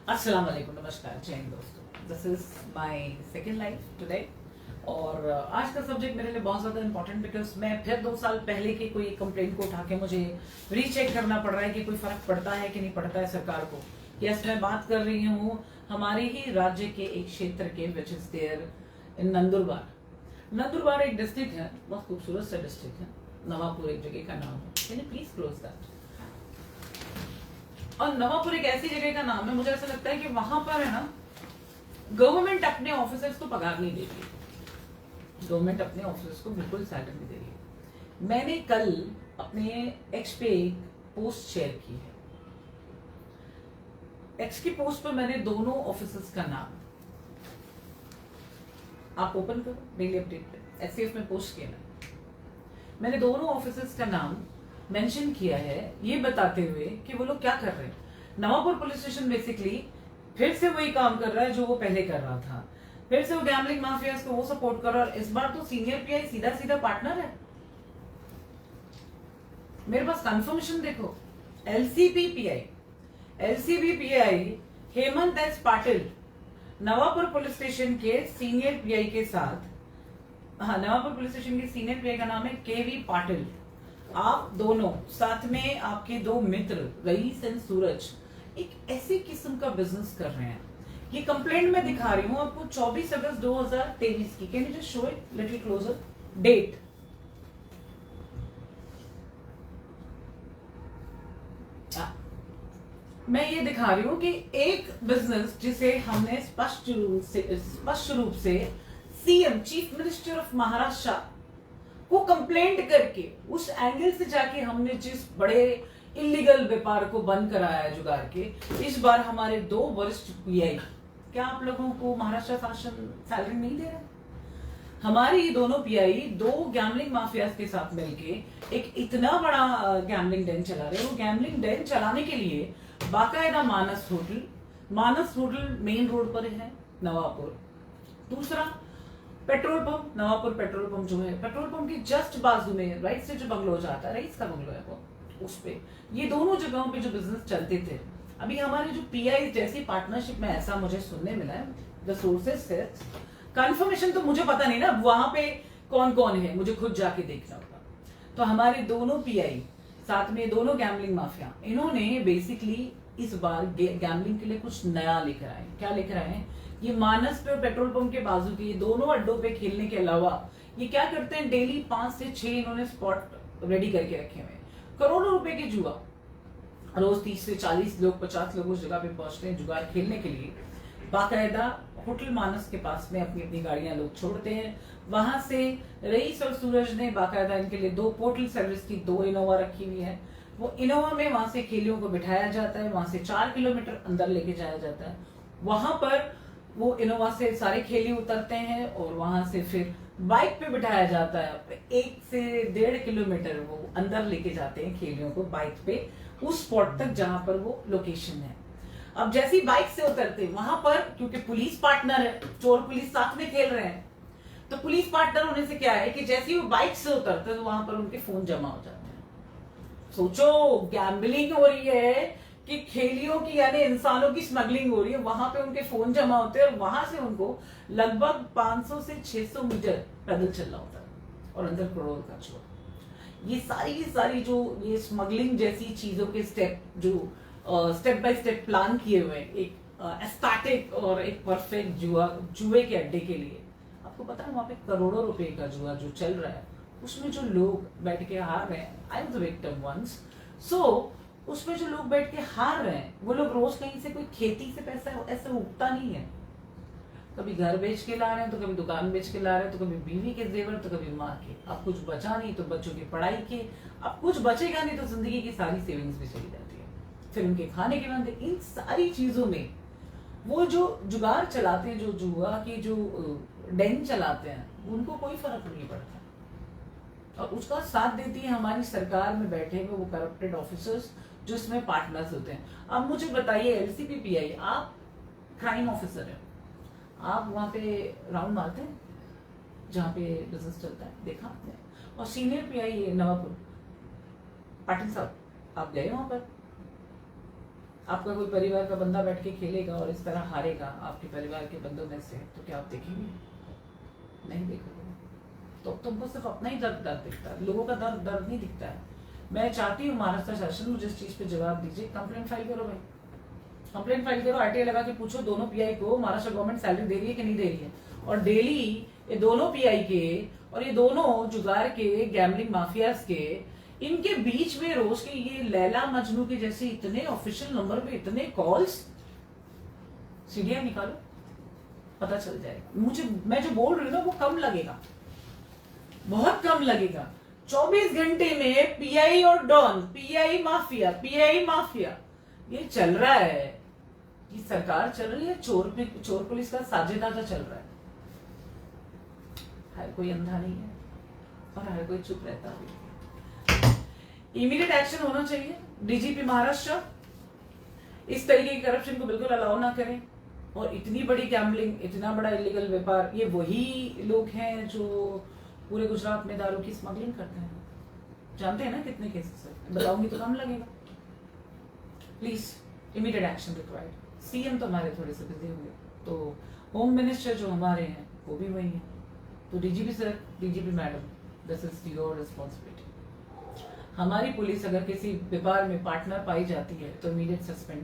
अस्सलाम वालेकुम, नमस्कार, जय हिंद दोस्तों। This is my second life today. और आज का सब्जेक्ट मेरे लिए बहुत ज़्यादा इंपॉर्टेंट बिकॉज मैं फिर 2 साल पहले की कोई कंप्लेंट को उठा के मुझे रीचेक करना पड़ रहा है कि कोई फर्क पड़ता है कि नहीं पड़ता है सरकार को। यस, मैं बात कर रही हूँ हमारे ही राज्य के एक क्षेत्र के which is there in Nandurbar. Nandurbar एक डिस्ट्रिक्ट है, बहुत खूबसूरत सा डिस्ट्रिक्ट है। नवापुर एक जगह का नाम है। Can you please close that. और नवापुर एक ऐसी जगह का नाम है, मुझे ऐसा लगता है कि वहां पर है ना, गवर्नमेंट अपने ऑफिसर्स को पगार नहीं दे रही। गवर्नमेंट अपने ऑफिसर्स को बिल्कुल सैलरी नहीं दे रही है। मैंने कल अपने एक्स पे एक पोस्ट शेयर की है। एक्स की पोस्ट पर मैंने दोनों ऑफिसर्स का नाम, आप ओपन करो डेली अपडेट पे, एससीएफ में पोस्ट किया मैंने दोनों ऑफिसर्स का नाम मेंशन किया है, ये बताते हुए कि वो लोग क्या कर रहे हैं। नवापुर पुलिस स्टेशन बेसिकली फिर से वही काम कर रहा है जो वो पहले कर रहा था। फिर से वो गैम्बलिंग माफियाज को वो सपोर्ट कर रहा है। इस बार तो सीनियर पीआई सीधा सीधा पार्टनर है। मेरे पास कंफर्मेशन देखो, LCB pi Hemant S Patil Navapur police station के सीनियर पीआई के साथ, हाँ, नवापुर पुलिस स्टेशन के सीनियर पीआई का नाम है केवी पाटिल। आप दोनों साथ में आपके दो मित्र रईस एंड सूरज एक ऐसे किस्म का बिजनेस कर रहे हैं। ये कंप्लेंट में दिखा रही हूं आपको 24 अगस्त 2023 की। Can you just show it little closer, date. मैं ये दिखा रही हूं कि एक बिजनेस जिसे हमने स्पष्ट रूप से CM, chief minister of Maharashtra को कंप्लेंट करके उस एंगल से जाके हमने जिस बड़े इलीगल व्यापार को बंद कराया जुगाड़ के, इस बार हमारे दो वरिष्ठ पीआई, क्या आप लोगों को महाराष्ट्र शासन सैलरी नहीं दे रहा? हमारे ये दोनों पीआई दो गैम्बलिंग माफियाज के साथ मिलके एक इतना बड़ा गैम्बलिंग डेन चला रहे हैं। वो गैम्बलिंग डेन चलाने के लिए बाकायदा मानस होटल मेन रोड पर है नवापुर। दूसरा petrol pump, Navapur petrol pump जो है, पेट्रोल पंप के जस्ट बाजू में राइट से जो बंगलो जाता है, रईस का बंगलो है वो, उस पे ये दोनों जगहों पे जो बिजनेस चलते थे। अभी हमारे जो पीआई जैसी पार्टनरशिप में, ऐसा मुझे सुनने मिला है, द सोर्सेज से, कंफर्मेशन तो मुझे पता नहीं ना वहां पे कौन कौन है, मुझे खुद जाके देखना होगा। तो हमारे दोनों पीआई साथ में दोनों गैम्बलिंग माफिया, इन्होंने बेसिकली इस बार गैम्बलिंग के लिए कुछ नया लिख रहा है। क्या लिख रहा है? ये मानस पे और पेट्रोल पंप के बाजू के दोनों अड्डों पे खेलने के अलावा ये क्या करते हैं, डेली 5 से 6 इन्होंने स्पॉट रेडी करके रखे हुए हैं। करोड़ों रुपए के जुआ, रोज 30 से 40 लोग, 50 लोग उस जगह पे पहुंचते हैं जुगाड़ खेलने के लिए। बाकायदा होटल मानस के पास में अपनी अपनी गाड़ियां लोग छोड़ते हैं। वहां से रईस और सूरज ने बाकायदा इनके लिए 2 पोर्टल सर्विस की 2 इनोवा रखी हुई है। वो इनोवा में वहां से खेलियों को बिठाया जाता है, वहां से 4 किलोमीटर अंदर लेके जाया जाता है। वहां पर वो इनोवा से सारे खेली उतरते हैं और वहां से फिर बाइक पे बिठाया जाता है। 1 से 1.5 किलोमीटर वो अंदर लेके जाते हैं खेलियों को बाइक पे, उस स्पॉट तक जहां पर वो लोकेशन है। अब जैसी बाइक से उतरते हैं वहां पर, क्योंकि पुलिस पार्टनर है, चोर पुलिस साथ में खेल रहे हैं, तो पुलिस पार्टनर होने से क्या है कि जैसे ही वो बाइक से उतरते हैं तो वहां पर उनके फोन जमा हो जाते हैं। सोचो, गैम्बलिंग हो रही है कि खेलियों की यानी इंसानों की स्मगलिंग हो रही है, वहां पे उनके फोन जमा होते हैं और वहां से उनको लगभग 500 से 600 मीटर पैदल चलना होता है और अंदर करोड़ का चोर। ये सारी जो ये स्मगलिंग जैसी चीजों के स्टेप, जो स्टेप बाय स्टेप प्लान किए हुए एक एस्थेटिक और एक परफेक्ट जुए के अड्डे के लिए। आपको पता है वहां पे करोड़ों रुपए का जुआ जो चल रहा है, उसमें जो लोग बैठ के हार रहे हैं, I was the victim once, so उसमें जो लोग बैठ के हार रहे हैं वो लोग रोज कहीं से कोई खेती से पैसा ऐसे उगता नहीं है। कभी घर बेच के ला रहे हैं, तो कभी दुकान बेच के ला रहे हैं, तो कभी बीवी के जेवर, तो कभी माँ के। अब कुछ बचा नहीं तो बच्चों की पढ़ाई के, अब कुछ बचेगा नहीं तो जिंदगी की सारी सेविंग्स भी चली जाती है, फिर उनके खाने के बंदे। इन सारी चीजों में वो जो जुगाड़ चलाते हैं, जो जुआ की जो डेन चलाते हैं, उनको कोई फर्क नहीं पड़ता। और उसका साथ देती है हमारी सरकार में बैठे हुए वो करप्टेड ऑफिसर्स जो इसमें पार्टनर्स होते हैं। अब मुझे बताइए, एलसीबी पीआई, आप क्राइम ऑफिसर है, आप वहां पे राउंड मारते हैं जहां पे बिजनेस चलता है, देखा आपने? और सीनियर पीआई नवापुर पाटिल साहब, आप गए वहां पर? आपका कोई परिवार का बंदा बैठ के खेलेगा और इस तरह हारेगा आपके परिवार के बंदों में से, तो क्या आप देखेंगे? नहीं देखोगे। तो तुमको सिर्फ अपना ही दर्द दिखता है, लोगों का दर्द नहीं दिखता है। मैं चाहती हूँ महाराष्ट्र शासन मुझे इस चीज पे जवाब दीजिए। कंप्लेंट फाइल करो भाई, कंप्लेंट फाइल करो, आरटीआई लगा के पूछो दोनों पीआई को महाराष्ट्र गवर्नमेंट सैलरी दे रही है कि नहीं दे रही है। और डेली ये दोनों पीआई के और ये दोनों जुगार के, गैम्बलिंग माफियाज के, इनके बीच में रोज के ये लैला मजनू के जैसे इतने ऑफिशियल नंबर पे इतने कॉल्स, सीढ़ियां निकालो, पता चल जाएगा। मुझे, मैं जो बोल रही हूँ ना वो कम लगेगा, बहुत कम लगेगा। 24 घंटे में पीआई और डॉन, पीआई माफिया ये चल रहा है। ये सरकार चल रही है, चोर पुलिस का साझेदार चल रहा है। हर कोई अंधा नहीं है और हर कोई चुप रहता है। इमीडिएट एक्शन होना चाहिए। डीजीपी महाराष्ट्र इस तरीके की करप्शन को बिल्कुल अलाउ ना करें। और इतनी बड़ी गैम्बलिंग, इतना बड़ा इलीगल व्यापार, ये वही लोग हैं जो पूरे गुजरात में दारू की स्मगलिंग करते हैं। जानते हैं ना कितने केसेस है, बताऊंगी तो कम लगेगा। Please immediate action required. CM तो हमारे थोड़े से बिजी हुए, तो होम मिनिस्टर जो हमारे हैं वो भी वही है। तो DGP sir, DGP madam, this is your responsibility. हमारी पुलिस अगर किसी व्यापार में पार्टनर पाई जाती है तो immediate suspend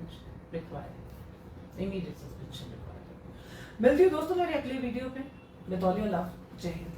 required, immediate suspension required. मिलती हूँ दोस्तों मेरे अगले वीडियो पे। विद ऑल योर लव, जय हिंद।